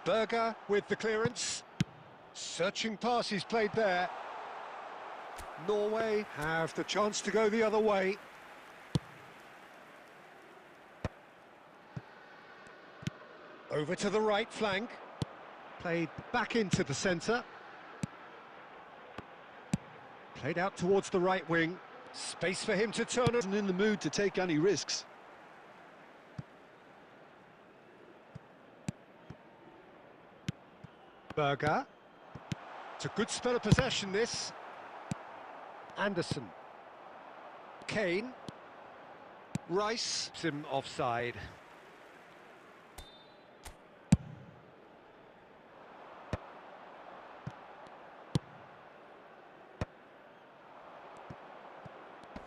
Berger with the clearance. Searching pass is played there. Norway have the chance to go the other way. Over to the right flank. Played back into the centre. Played out towards the right wing. Space for him to turn. Isn't in the mood to take any risks. Berger. It's a good spell of possession, this. Anderson. Kane. Rice. Him offside.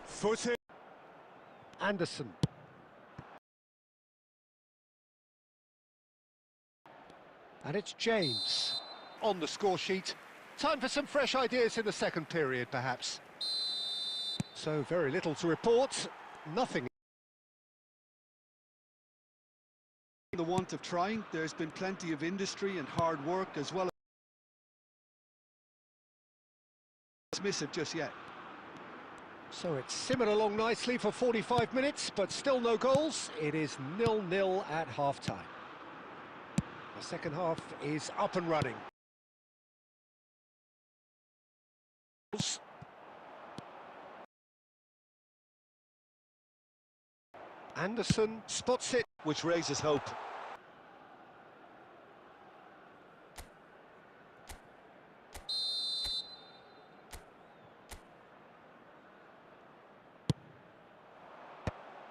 Footing. Anderson. And it's James on the score sheet. Time for some fresh ideas in the second period, perhaps. So very little to report. Nothing. The want of trying, there's been plenty of industry and hard work as well. Dismiss it just yet. So it's simmered along nicely for 45 minutes, but still no goals. It is 0-0 at half-time. The second half is up and running. Anderson spots it, which raises hope.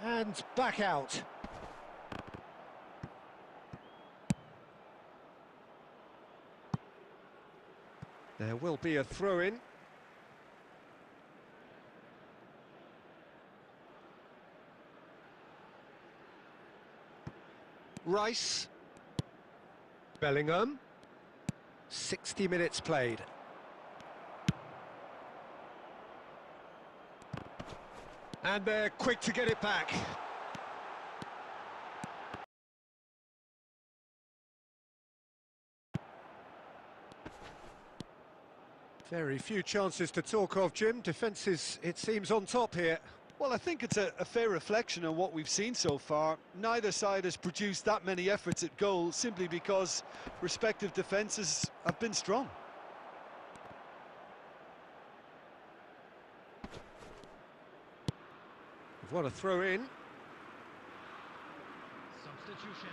And back out. There will be a throw-in. Rice. Bellingham. 60 minutes played. And they're quick to get it back. Very few chances to talk of, Jim. Defence is, it seems, on top here. Well, I think it's a fair reflection on what we've seen so far. Neither side has produced that many efforts at goal simply because respective defences have been strong. What a throw in. Substitution.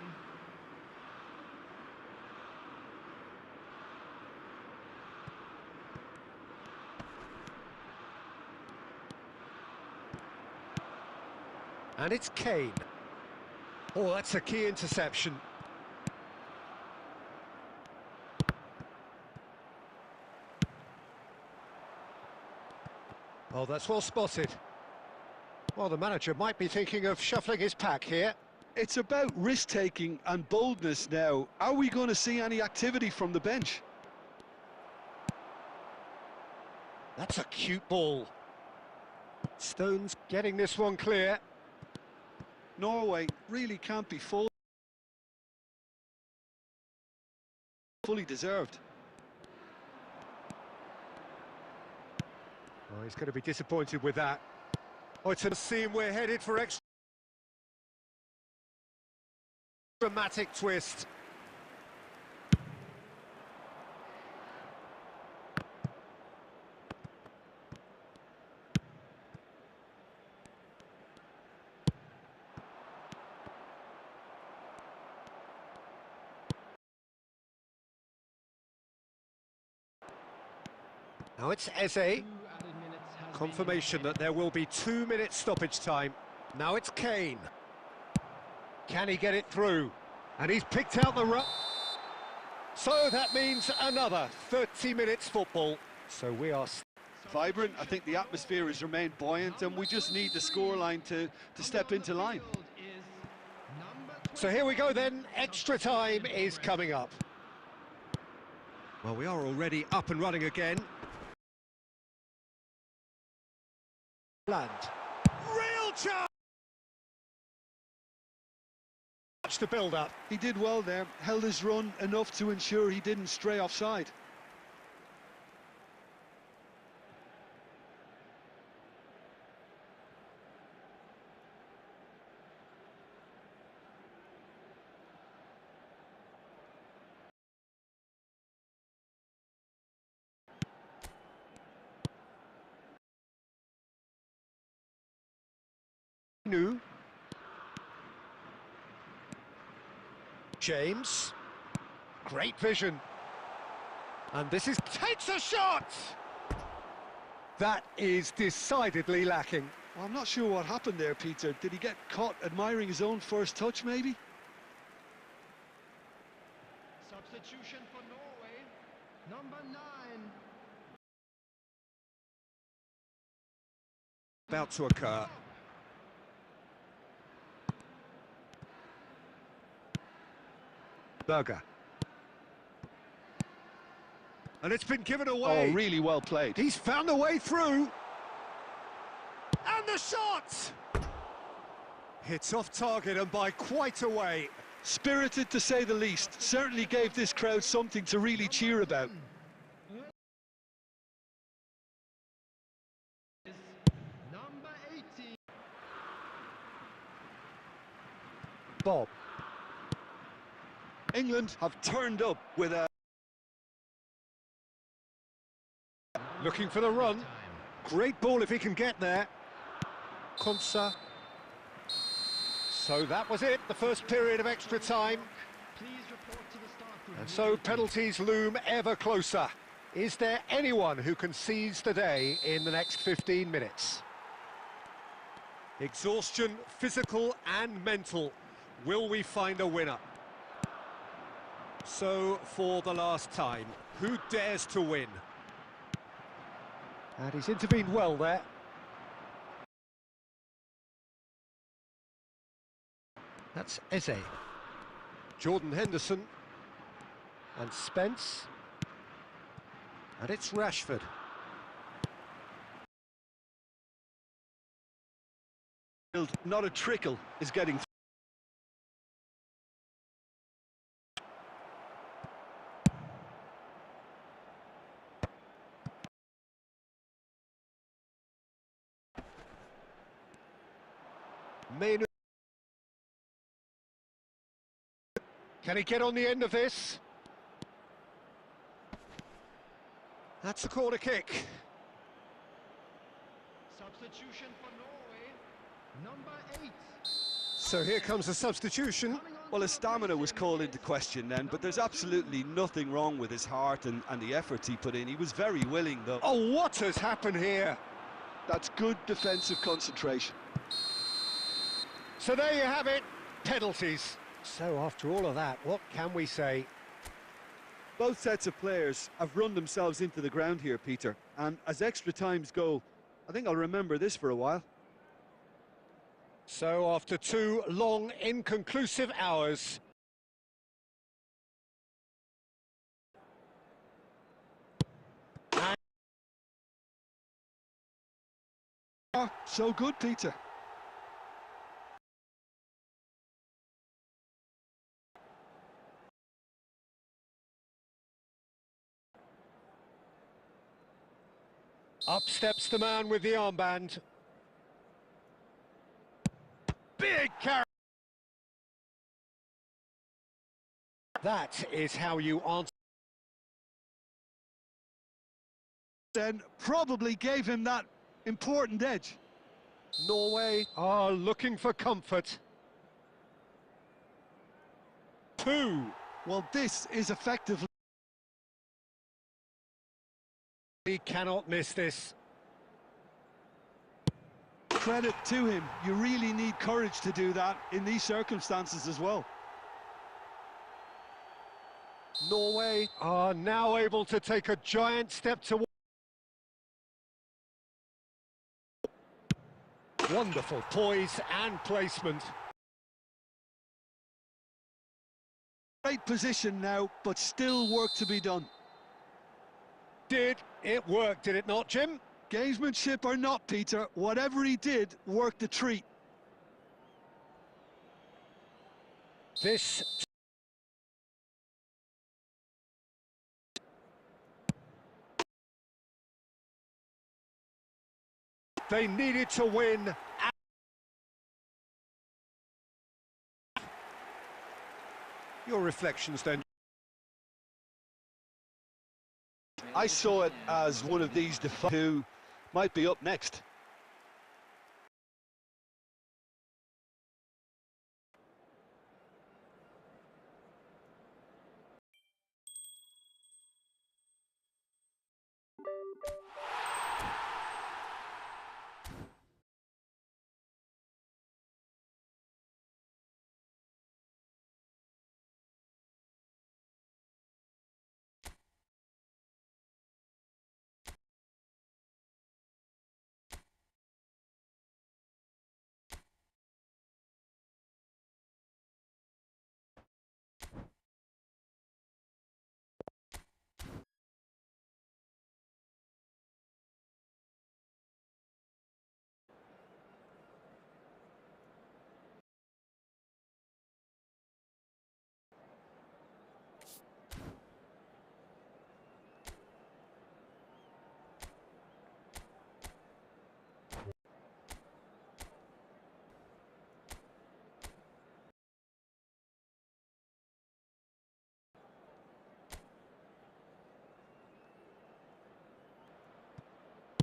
And it's Kane. Oh, that's a key interception. Oh, that's well spotted. Well, the manager might be thinking of shuffling his pack here. It's about risk-taking and boldness now. Are we going to see any activity from the bench? That's a cute ball. Stones getting this one clear. Norway really can't be fully deserved. Oh, he's going to be disappointed with that. Oh, it's a scene we're headed for extra dramatic twist. Now it's Eze. Confirmation that there will be 2 minutes stoppage time. Now it's Kane. Can he get it through? And he's picked out the run. So that means another 30 minutes football. So we are vibrant. I think the atmosphere has remained buoyant, and we just need the scoreline to step into line. So here we go then. Extra time is coming up. Well, we are already up and running again. Land. Real chance! To build up. He did well there, held his run enough to ensure he didn't stray offside. New. James. Great vision. And this is... takes a shot! That is decidedly lacking. Well, I'm not sure what happened there, Peter. Did he get caught admiring his own first touch, maybe? Substitution for Norway, number 9. About to occur. Berger. And it's been given away. Oh, really well played. He's found a way through. And the shot! Hits off target and by quite a way. Spirited, to say the least. Certainly gave this crowd something to really cheer about. Number 18. Bob. England have turned up with a... Looking for the run. Great ball if he can get there. Konsa. So that was it, the first period of extra time. Please report to the start room. And so penalties loom ever closer. Is there anyone who can seize the day in the next 15 minutes? Exhaustion, physical and mental. Will we find a winner? So, for the last time, who dares to win? And he's intervened well there. That's Eze. Jordan Henderson. And Spence. And it's Rashford. Not a trickle is getting through. Menu. Can he get on the end of this? That's a corner kick. Substitution for Norway, number 8. So here comes the substitution. Well, his stamina was called into question then, but there's absolutely nothing wrong with his heart and the efforts he put in. He was very willing, though. Oh, what has happened here? That's good defensive concentration. So there you have it, penalties. So after all of that, what can we say? Both sets of players have run themselves into the ground here, Peter. And as extra times go, I think I'll remember this for a while. So after 2 long, inconclusive hours... So good, Peter. Up steps the man with the armband. Big carry. That is how you answer. Then probably gave him that important edge. Norway are looking for comfort. 2. Well, this is effectively... He cannot miss this. Credit to him. You really need courage to do that in these circumstances as well. Norway are now able to take a giant step towards... Wonderful poise and placement. Great position now, but still work to be done. Did it work, did it not, Jim? Gamesmanship or not, Peter, whatever he did worked a treat. This... They needed to win. Your reflections then? I saw it as one of these who might be up next.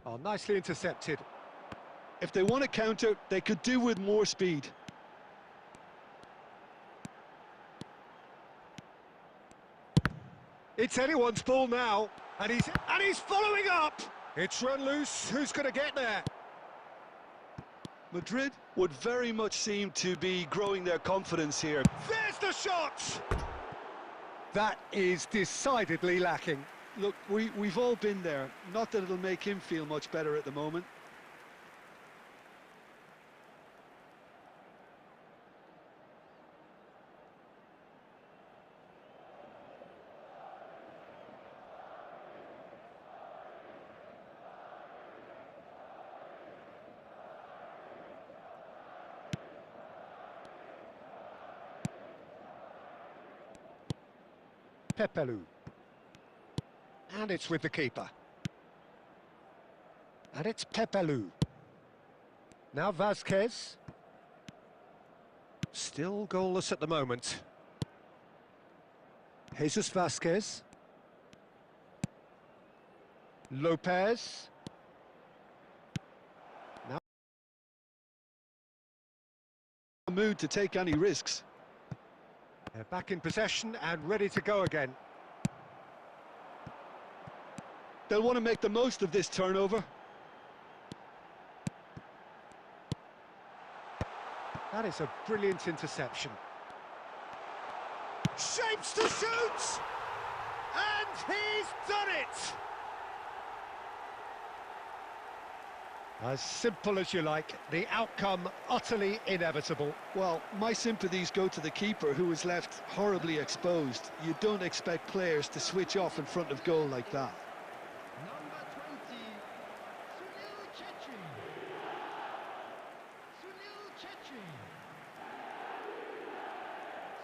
Oh, nicely intercepted. If they want to counter, they could do with more speed. It's anyone's ball now, and he's following up. It's run loose. Who's going to get there? Madrid would very much seem to be growing their confidence here. There's the shot. That is decidedly lacking. Look, we've all been there. Not that it'll make him feel much better at the moment. Pepelu. And it's with the keeper. And it's Pepelu. Now Vasquez. Still goalless at the moment. Jesus Vasquez. Lopez. Now Mood to take any risks. they're back in possession and ready to go again. They'll want to make the most of this turnover. That is a brilliant interception. Shapes to shoot! And he's done it! As simple as you like, the outcome utterly inevitable. Well, my sympathies go to the keeper, who was left horribly exposed. You don't expect players to switch off in front of goal like that. Number 20, Sunil Chetri. Sunil Chetri.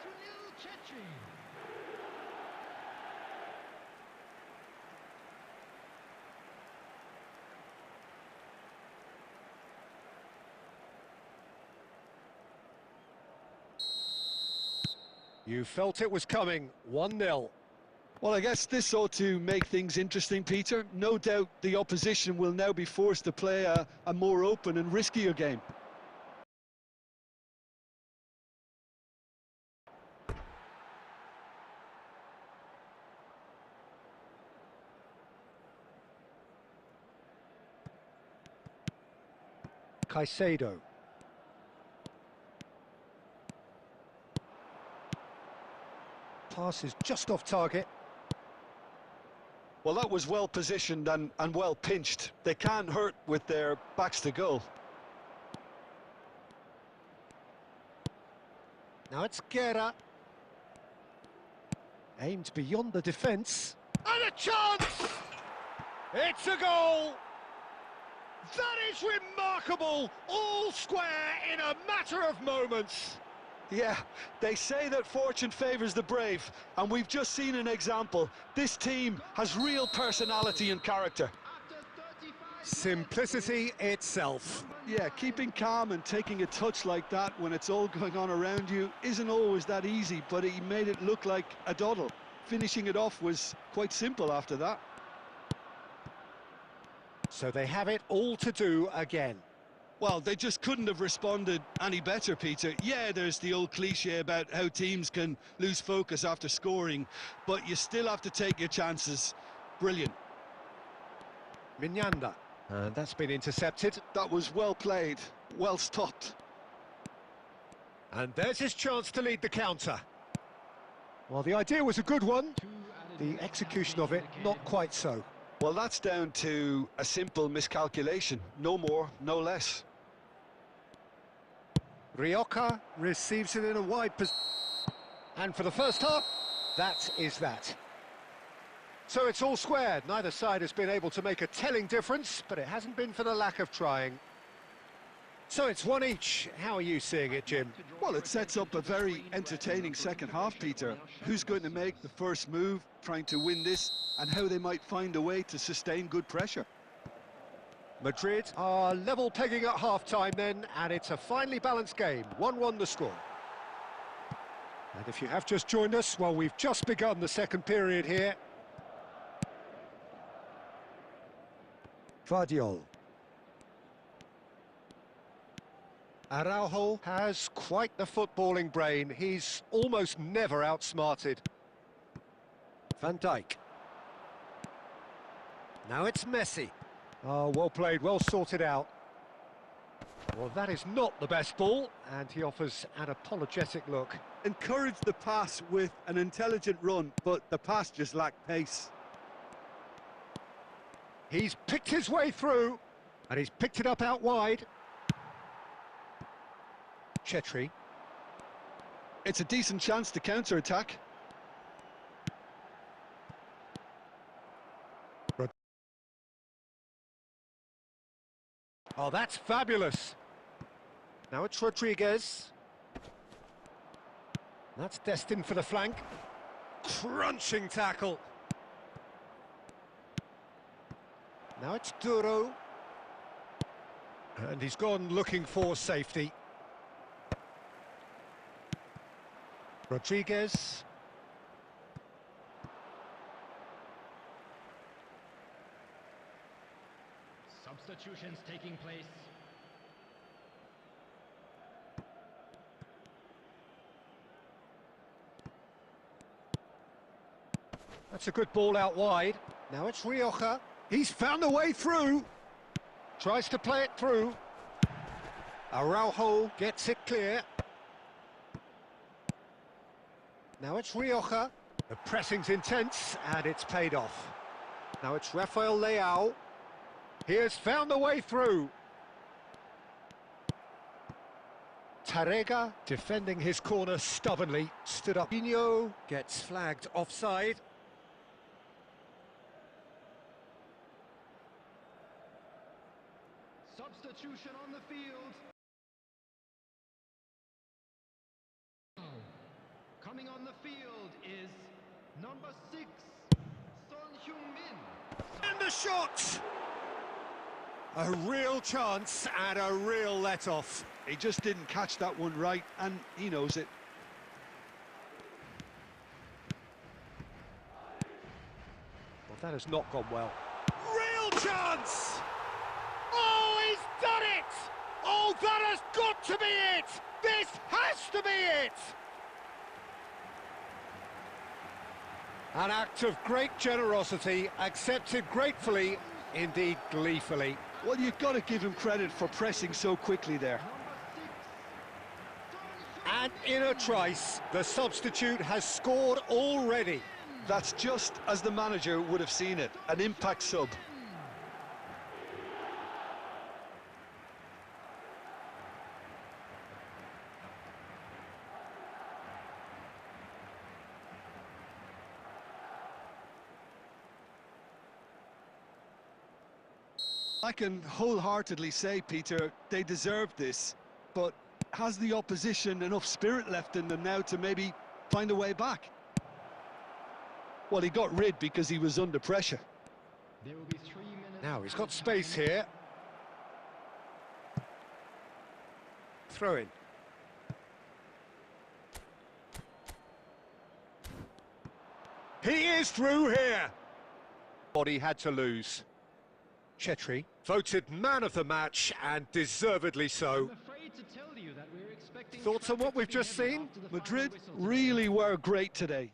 Sunil Chetri. You felt it was coming, 1-0. Well, I guess this ought to make things interesting, Peter. No doubt the opposition will now be forced to play a more open and riskier game. Caicedo. Pass is just off target. Well, that was well positioned and well pinched. They can't hurt with their backs to goal. Now it's Guerra. Aimed beyond the defence. And a chance! It's a goal! That is remarkable! All square in a matter of moments. Yeah, they say that fortune favours the brave, and we've just seen an example. This team has real personality and character. After 35 Simplicity itself. Yeah, keeping calm and taking a touch like that when it's all going on around you isn't always that easy, but he made it look like a doddle. Finishing it off was quite simple after that. So they have it all to do again. Well, they just couldn't have responded any better, Peter. Yeah, there's the old cliche about how teams can lose focus after scoring, but you still have to take your chances. Brilliant. Minyanda. And that's been intercepted. That was well played, well stopped. And there's his chance to lead the counter. Well, the idea was a good one. The execution of it, not quite so. Well, that's down to a simple miscalculation. No more, no less. Rioja receives it in a wide position. And for the first half, that is that. So it's all squared. Neither side has been able to make a telling difference, but it hasn't been for the lack of trying. So it's one each. How are you seeing it, Jim? Well, it sets up a very entertaining second half, Peter. Who's going to make the first move, trying to win this, and how they might find a way to sustain good pressure. Madrid are level pegging at half-time then, and it's a finely balanced game. 1-1 the score. And if you have just joined us, well, we've just begun the second period here. Vardiol. Araujo has quite the footballing brain. He's almost never outsmarted. Van Dijk. Now it's Messi. Oh, well played, well sorted out. Well, that is not the best ball, and he offers an apologetic look. Encouraged the pass with an intelligent run, but the pass just lacked pace. He's picked his way through, and he's picked it up out wide. Chetri. It's a decent chance to counter-attack. Oh, that's fabulous. Now it's Rodriguez. That's destined for the flank. Crunching tackle. Now it's Duro. And he's gone looking for safety. Rodriguez. substitutions taking place. That's a good ball out wide. Now it's Rioja. He's found a way through. Tries to play it through. Araujo gets it clear. Now it's Rioja. The pressing's intense, and it's paid off. Now it's Rafael Leao. He has found a way through. Tarrega defending his corner stubbornly. Stood up. Pino gets flagged offside. Substitution on the field. Coming on the field is number 6, Son Heung-min. And a shot! A real chance and a real let-off. He just didn't catch that one right, and he knows it. Well, that has not gone well. Real chance! Oh, he's done it! Oh, that has got to be it! This has to be it! An act of great generosity, accepted gratefully, indeed gleefully. Well, you've got to give him credit for pressing so quickly there. And in a trice, the substitute has scored already. That's just as the manager would have seen it, an impact sub. I can wholeheartedly say, Peter, they deserved this, but has the opposition enough spirit left in them now to maybe find a way back? Well, he got rid because he was under pressure. There will be 3 minutes. Now he's got space here. Throw in. He is through here. Body had to lose. Chetri voted man of the match, and deservedly so. I'm afraid to tell you that we're expecting Thoughts on what we've just seen? Madrid really were great today.